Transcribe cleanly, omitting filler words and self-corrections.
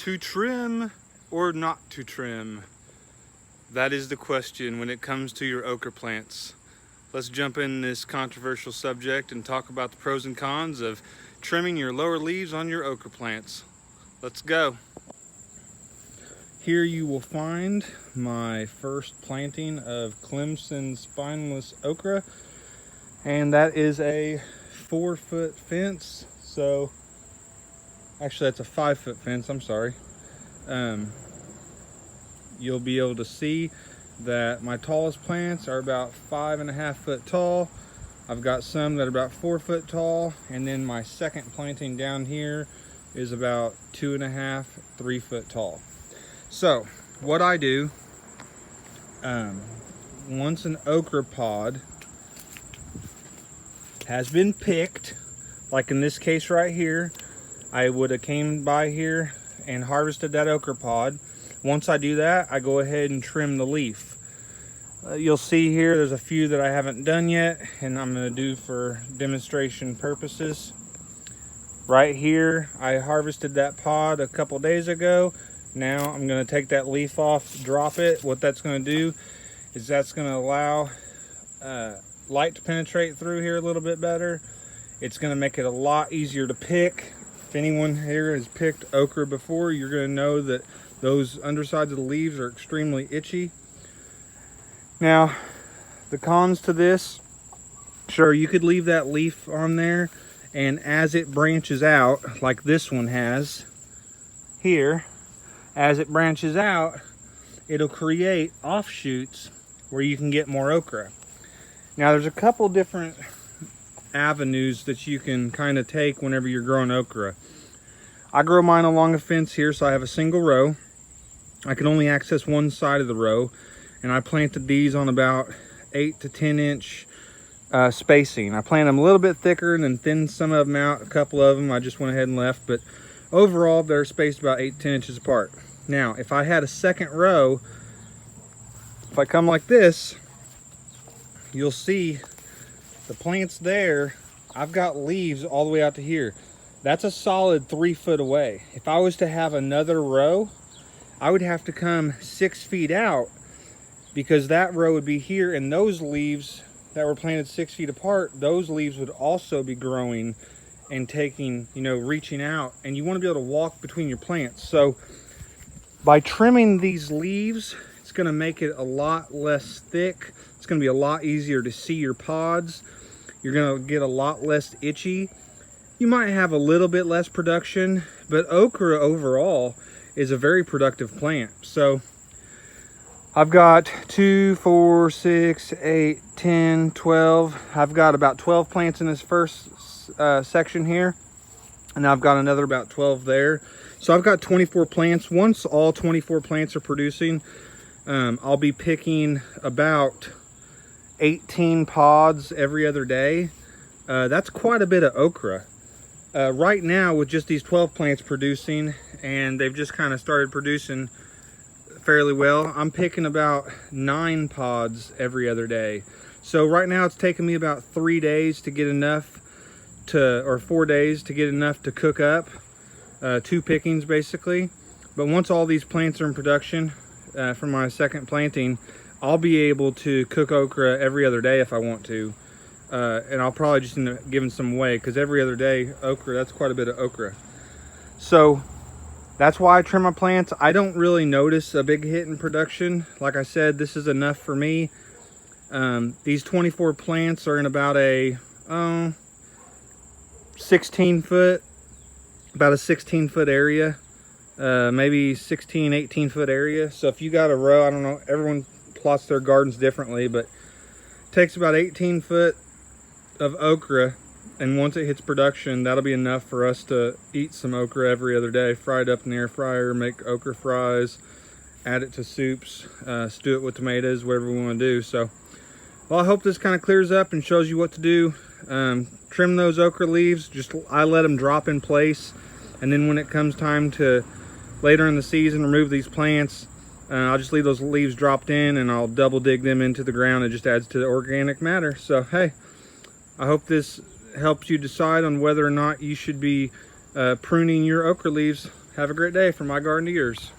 To trim or not to trim? That is the question when it comes to your okra plants. Let's jump in this controversial subject and talk about the pros and cons of trimming your lower leaves on your okra plants. Let's go. Here you will find my first planting of Clemson spineless okra, and that is a 4-foot fence. So actually that's a 5-foot fence, I'm sorry. You'll be able to see that my tallest plants are about 5.5 foot tall. I've got some that are about 4 foot tall, and then my second planting down here is about 2.5, 3 foot tall. So what I do, once an okra pod has been picked, like in this case right here, I would have came by here and harvested that okra pod. Once I do that, I go ahead and trim the leaf. You'll see here there's a few that I haven't done yet, and I'm going to do for demonstration purposes. Right here, I harvested that pod a couple days ago. Now I'm going to take that leaf off, drop it. What that's going to do is that's going to allow light to penetrate through here a little bit better. It's going to make it a lot easier to pick. If anyone here has picked okra before, you're going to know that those undersides of the leaves are extremely itchy. Now, the cons to this, sure, you could leave that leaf on there, and as it branches out, like this one has here, as it branches out, it'll create offshoots where you can get more okra. Now, there's a couple different avenues that you can kind of take whenever you're growing okra. I grow mine along a fence here, so I have a single row. I can only access one side of the row, and I planted these on about 8 to 10 inch spacing. I planted them a little bit thicker and then thinned some of them out. A couple of them I just went ahead and left, but overall they're spaced about 8 to 10 inches apart. Now, if I had a second row, if I come like this, you'll see the plants there. I've got leaves all the way out to here. That's a solid 3 foot away. If I was to have another row, I would have to come 6 feet out, because that row would be here, and those leaves that were planted 6 feet apart, those leaves would also be growing and taking, reaching out, and you want to be able to walk between your plants. So by trimming these leaves, it's going to make it a lot less thick. It's going to be a lot easier to see your pods. You're going to get a lot less itchy. You might have a little bit less production, but okra overall is a very productive plant. So I've got 2, 4, 6, 8, 10, 12. I've got about 12 plants in this first section here, and I've got another about 12 there. So I've got 24 plants. Once all 24 plants are producing, I'll be picking about 18 pods every other day. That's quite a bit of okra. Right now, with just these 12 plants producing, and they've just kind of started producing fairly well, I'm picking about 9 pods every other day. So right now it's taking me about 3 days to get enough or 4 days to get enough to cook up 2 pickings basically. But once all these plants are in production from my second planting, I'll be able to cook okra every other day if I want to. And I'll probably just end up giving some away, because every other day okra, that's quite a bit of okra. So that's why I trim my plants. I don't really notice a big hit in production. Like I said, this is enough for me. These 24 plants are in about a 16 foot area, maybe 16, 18 foot area. So if you got a row, I don't know, everyone plots their gardens differently, but it takes about 18 foot of okra, and once it hits production, that'll be enough for us to eat some okra every other day, fried up in the air fryer, make okra fries, add it to soups, stew it with tomatoes, whatever we want to do. So, well, I hope this kind of clears up and shows you what to do. Trim those okra leaves. I let them drop in place, and then when it comes time to later in the season remove these plants, I'll just leave those leaves dropped in, and I'll double dig them into the ground. It just adds to the organic matter. So hey, I hope this helps you decide on whether or not you should be pruning your okra leaves. Have a great day from my garden to yours.